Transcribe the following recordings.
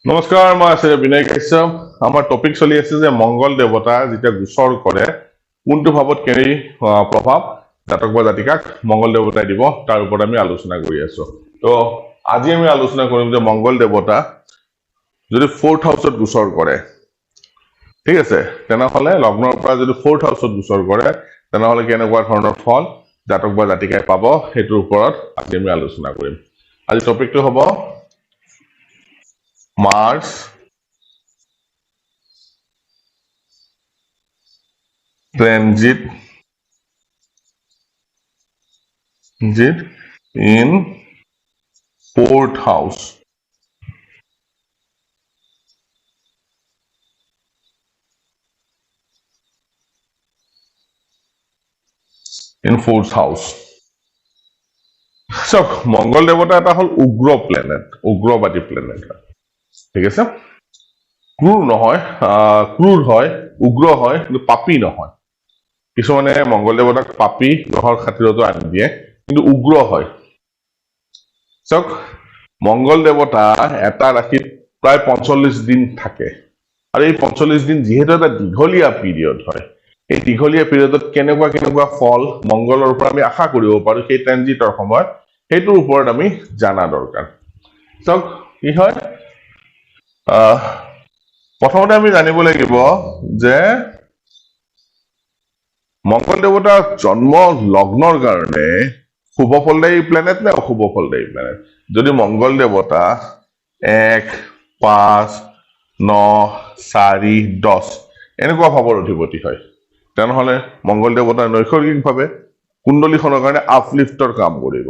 নমস্কাৰ, মই আচাৰ্য বিনয় কাশ্যপ। আমাৰ টপিক চলি আছে যে মংগল দেৱতা যেতিয়া গোচৰ কৰে কোনটো ভাৱত কেনে প্ৰভাৱ জাতক বা জাতিকাক মংগল দেৱতাই দিব তাৰ ওপৰত আমি আলোচনা কৰি আছো। তো আজি আমি আলোচনা কৰিম যে মংগল দেৱতা যদি 4th হাউসত গোচৰ কৰে, ঠিক আছে, তেনেহলে লগ্নৰ পৰা যদি 4th হাউসত গোচৰ কৰে তেনেহলে কেনেকুৱা ধৰণৰ ফল জাতক বা জাতিকাই পাব সেইটোৰ ওপৰত আজি আমি আলোচনা কৰিম। আজি টপিকটো হ'ব Mars transit in 4th house. In 4th house. So, মংগল দেৱতা এটা হল উগ্ৰ প্লেনেট, উগ্ৰবাদী প্লেনেট, ঠিক আছে। ক্ৰূৰ নহয়, ক্ৰূৰ হয়, উগ্ৰ হয়, কিন্তু পাপী নহয়। কিছুমানে মংগল দেৱতাক পাপী গ্ৰহৰ খাতিৰতো আনি দিয়ে, কিন্তু উগ্ৰ হয়। চাওক, মংগল দেৱতা এটা ৰাশিত প্ৰায় 45 দিন থাকে, আৰু এই 45 দিন যিহেতু এটা দীঘলীয়া পিৰিয়ড হয়, এই দীঘলীয়া পিৰিয়ডত কেনেকুৱা কেনেকুৱা ফল মংগলৰ পৰা আমি আশা কৰিব পাৰো সেই ট্ৰানজিটৰ সময়ত, সেইটোৰ ওপৰত আমি জানা দৰকাৰ। চাওক কি হয়, প্ৰথমতে আমি জানিব লাগিব যে মংগল দেৱতা জন্ম লগ্নৰ কাৰণে শুভ ফলদায়ী প্লেনেট নে অশুভ ফলদায়ী প্লেনেট। যদি মংগল দেৱতা 1, 5, 9, 4, 10 এনেকুৱা ভাৱৰ অধিপতি হয়, তেনেহলে মংগল দেৱতা নৈসৰ্গিকভাৱে কুণ্ডলীখনৰ কাৰণে আপলিফ্টৰ কাম কৰিব।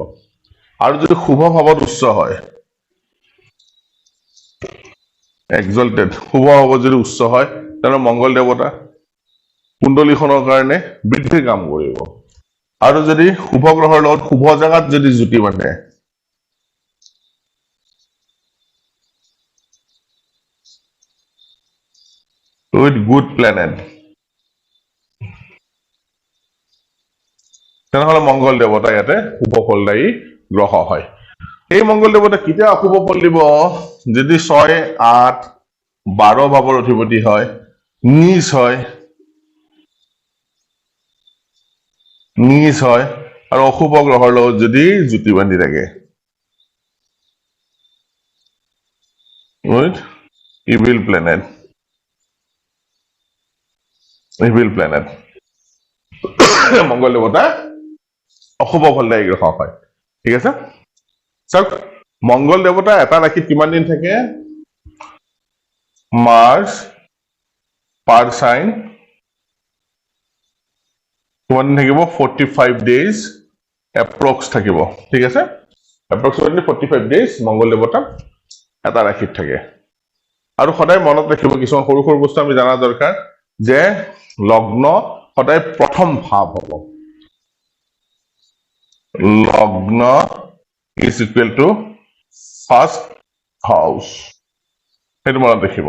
আৰু যদি শুভ ভাৱত উচ্চ হয়, এক্সল্টেড শুভ ভাৱত যদি উচ্চ হয়, তেনেহলে মংগল দেৱতা কুণ্ডলীখনৰ কাৰণে বৃদ্ধিৰ কাম কৰিব। আৰু যদি শুভ গ্ৰহৰ লগত শুভ জাগাত যদি জুতি বান্ধে, উইথ গুড প্লেনেট, তেনেহলে মংগল দেৱতা ইয়াতে শুভ ফলদায়ী গ্ৰহ হয়। এই মংগল দেৱতা কেতিয়া অশুভ ফল দিব? যদি 6, 8, 12 ভাৱৰ অধিপতি হয়, নিজ হয়, আৰু অশুভ গ্ৰহৰ লগত যদি জুতি বান্ধি থাকে, উইথ ইভিল প্লেনেট, মংগল দেৱতা অশুভ ফলদায়ী গ্ৰহ হয়, ঠিক আছে। চাওক, মংগল দেৱতা এটা ৰাশিত কিমান দিন থাকে? মাৰ্চ পাৰ সাইন কিমান দিন থাকিব? 45 days এপ্ৰক্স থাকিব, ঠিক আছে। এপ্ৰক্সিমেটলি 45 days মংগল দেৱতা এটা ৰাশিত থাকে। আৰু সদায় মনত ৰাখিব কিছুমান সৰু সৰু বস্তু আমি জানা দৰকাৰ, যে লগ্ন সদায় প্ৰথম ভাৱ হ'ব। লগ্ন ইজ ইকুৱেল টু ফাৰ্ষ্ট হাউস, সেইটো মনত ৰাখিব।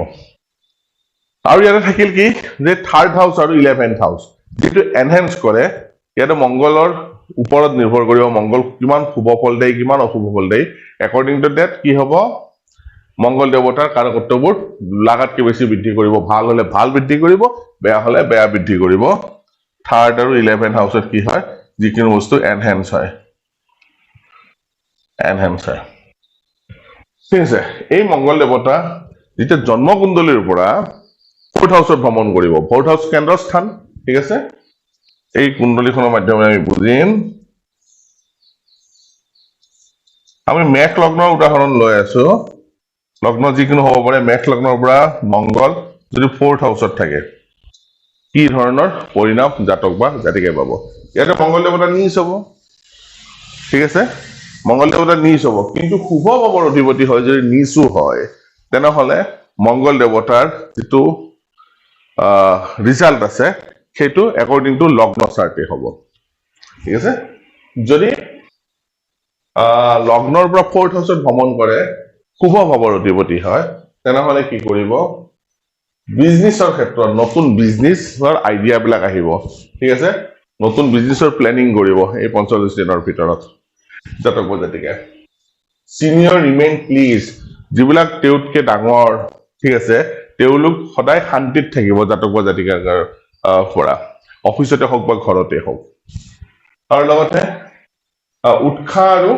আৰু ইয়াতে থাকিল কি যে 3rd হাউস আৰু 11th হাউস যেটো এনহেন্স কৰে, ইয়াতে মংগলৰ ওপৰত নিৰ্ভৰ কৰিব মংগল কিমান শুভ ফলদায়ী কিমান অশুভ ফলদায়ী। একৰ্ডিং টু দ্যাট কি হ'ব, মংগল দেৱতাৰ কাৰকত্ববোৰ লাগাতকৈ বেছি বৃদ্ধি কৰিব। ভাল হলে ভাল বৃদ্ধি কৰিব, বেয়া হলে বেয়া বৃদ্ধি কৰিব। 3rd আৰু 11th হাউসত কি হয়, যিকোনো বস্তু এনহেন্স হয়, ঠিক আছে। এই মংগল দেৱতা যেতিয়া জন্মকুণ্ডলীৰ পৰা 4th হাউসত ভ্ৰমণ কৰিব, 4th হাউস কেন্দ্ৰ স্থান, ঠিক আছে। এই কুণ্ডলীখনৰ মাধ্যমে আমি বুজিম। আমি মেষ লগ্নৰ উদাহৰণ লৈ আছো। লগ্ন যিকোনো হ'ব পাৰে, মেষ লগ্নৰ পৰা মংগল যদি 4th হাউসত থাকে কি ধৰণৰ পৰিণাম জাতক বা জাতিকাই পাব। ইয়াতে মংগল দেৱতা নিজ হ'ব, ঠিক আছে, মংগল দেৱতা নিজ হ'ব। কিন্তু শুভ ভাৱৰ অধিপতি হয় যদি নিচো হয়, তেনেহলে মংগল দেৱতাৰ যিটো ৰিজাল্ট আছে সেইটো একৰ্ডিং টু লগ্ন চাৰ্টে হ'ব, ঠিক আছে। যদি লগ্নৰ পৰা 4th হাউসত ভ্ৰমণ কৰে, শুভ ভাৱৰ অধিপতি হয়, তেনেহলে কি কৰিব, বিজনেছৰ ক্ষেত্ৰত নতুন বিজনেছৰ আইডিয়া বিলাক আহিব, ঠিক আছে। নতুন বিজনেছৰ প্লেনিং কৰিব এই 45 দিনৰ ভিতৰত জাতক বা জাতিকাই। সিনিয়ৰ ৰিমেইন প্লিজ, যিবিলাক তেওঁতকে ডাঙৰ ঠিক আছে তেওঁলোক সদায় শান্তিত থাকিব জাতক বা জাতিকাৰ পৰা অফিচতে হওক বা ঘৰতে হওক আৰু লগতে উৎসাহ আৰু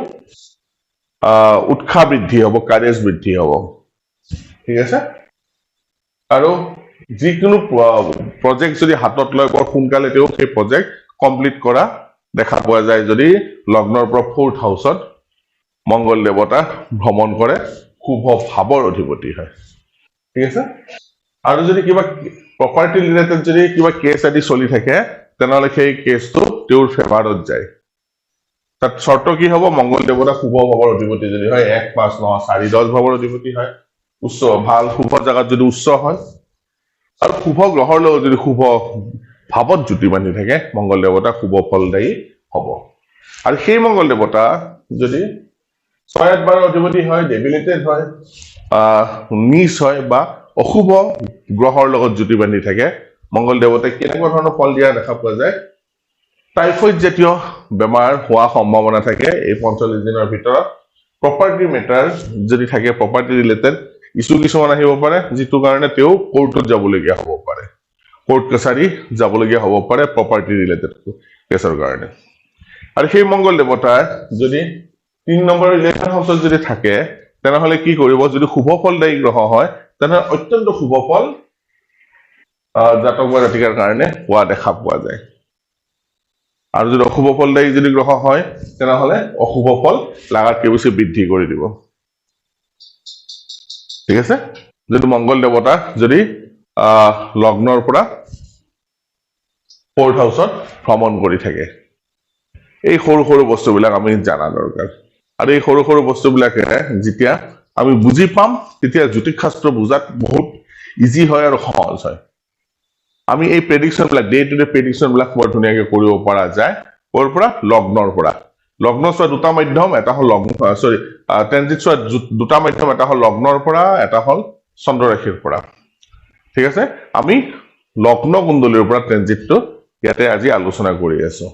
উৎসাহ বৃদ্ধি হ'ব কাৰেজ বৃদ্ধি হ'ব ঠিক আছে আৰু যিকোনো প্ৰজেক্ট যদি হাতত লয় বৰ সোনকালে তেওঁ সেই প্ৰজেক্ট কমপ্লিট কৰা দেখা পোৱা যায় যদি লগ্নৰ পৰা 4th হাউচত মংগল দেৱতা ভ্ৰমণ কৰে শুভ ভাৱৰ অধিপতি হয় ঠিক আছে আৰু যদি কিবা প্ৰপাৰ্টি ৰিলেটেড যদি কিবা কেছ আদি চলি থাকে তেনেহ'লে সেই কেছটো তেওঁৰ ফেভাৰত যায় তাত শৰ্ত কি হ'ব মংগল দেৱতা শুভ ভাৱৰ অধিপতি যদি হয় 1 5 9 4 10 ভাৱৰ অধিপতি হয় উচ্চ ভাল শুভ জাগাত যদি উচ্চ হয় আৰু শুভ গ্ৰহৰ লগত যদি শুভ ভাৱত জুতি বান্ধি থাকে মংগল দেৱতা শুভ ফলদায়ী হ'ব আৰু সেই মংগল দেৱতা যদি 6 8 12 অধিপতি হয় ডেবিলিটেড হয় নিচ হয় বা অশুভ গ্ৰহৰ লগত জুতি বান্ধি থাকে মংগল দেৱতাই কেনেকুৱা ধৰণৰ ফল দিয়া দেখা পোৱা যায় টাইফয়েড জাতীয় বেমাৰ হোৱা সম্ভাৱনা থাকে এই 45 দিনৰ ভিতৰত প্ৰপাৰ্টি মেটাৰ যদি থাকে প্ৰপাৰ্টি ৰিলেটেড ইছ্যু কিছুমান আহিব পাৰে যিটো কাৰণে তেওঁ কোৰ্টত যাবলগীয়া হ'ব পাৰে কোৰ্ট কাছাৰী যাবলগীয়া হ'ব পাৰে প্ৰপাৰ্টি ৰিলেটেড কেছৰ কাৰণে আৰু সেই মংগল দেৱতাৰ যদি 3 নম্বৰ ইলেকশ্যন হাউচত যদি থাকে তেনেহ'লে কি কৰিব যদি শুভ ফলদায়ী গ্ৰহ হয় তেনেহ'লে অত্যন্ত শুভ ফল জাতক বা জাতিকাৰ কাৰণে পোৱা দেখা পোৱা যায় আৰু যদি অশুভ ফলদায়ী যদি গ্ৰহ হয় তেনেহ'লে অশুভ ফল লাগাতকৈ বেছি বৃদ্ধি কৰি দিব ঠিক আছে যদি মংগল দেৱতা যদি লগ্নৰ পৰা 4th হাউচত ভ্ৰমণ কৰি থাকে এই সৰু সৰু বস্তুবিলাক আমি জানা দৰকাৰ আৰু এই সৰু সৰু বস্তুবিলাকে যেতিয়া আমি বুজি পাম তেতিয়া জ্যোতিষ শাস্ত্ৰ বুজাত বহুত ইজি হয় আৰু সহজ হয় আমি এই প্ৰেডিকশ্যনবিলাক ডে টু ডে প্ৰেডিকশ্যনবিলাক বৰ ধুনীয়াকৈ কৰিব পৰা যায় ক'ৰ পৰা লগ্নৰ পৰা লগ্ন চোৱা দুটা মাধ্যম এটা হ'ল লগ্ন ট্ৰেনজিট চোৱা দুটা মাধ্যম এটা হ'ল লগ্নৰ পৰা এটা হ'ল চন্দ্ৰৰাশিৰ পৰা ঠিক আছে আমি লগ্ন কুণ্ডলীৰ পৰা ট্ৰেনজিটটো ইয়াতে আজি আলোচনা কৰি আছো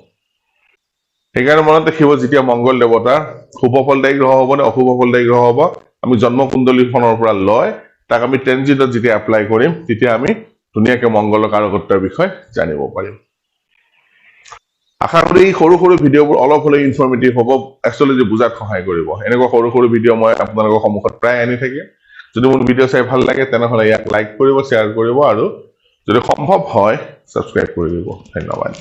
সেইকাৰণে মনত ৰাখিব যেতিয়া মংগল দেৱতা শুভ ফলদায়ী গ্ৰহ হ'ব নে অশুভ ফলদায়ী গ্ৰহ হ'ব আমি জন্ম কুণ্ডলীখনৰ পৰা লয় তাক আমি ট্ৰেনজিটত যেতিয়া এপ্লাই কৰিম তেতিয়া আমি ধুনীয়াকৈ মংগলৰ কাৰকত্বৰ বিষয়ে জানিব পাৰিম আশা কৰি এই সৰু সৰু ভিডিঅ'বোৰ অলপ হ'লে ইনফৰ্মেটিভ হ'ব একচুৱেলি বুজাত সহায় কৰিব এনেকুৱা সৰু সৰু ভিডিঅ' মই আপোনালোকৰ সন্মুখত প্ৰায় আনি থাকিম যদি মোৰ ভিডিঅ' চাই ভাল লাগে তেনেহ'লে ইয়াক লাইক কৰিব শ্বেয়াৰ কৰিব আৰু যদি সম্ভৱ হয় ছাবস্ক্ৰাইব কৰি দিব ধন্যবাদ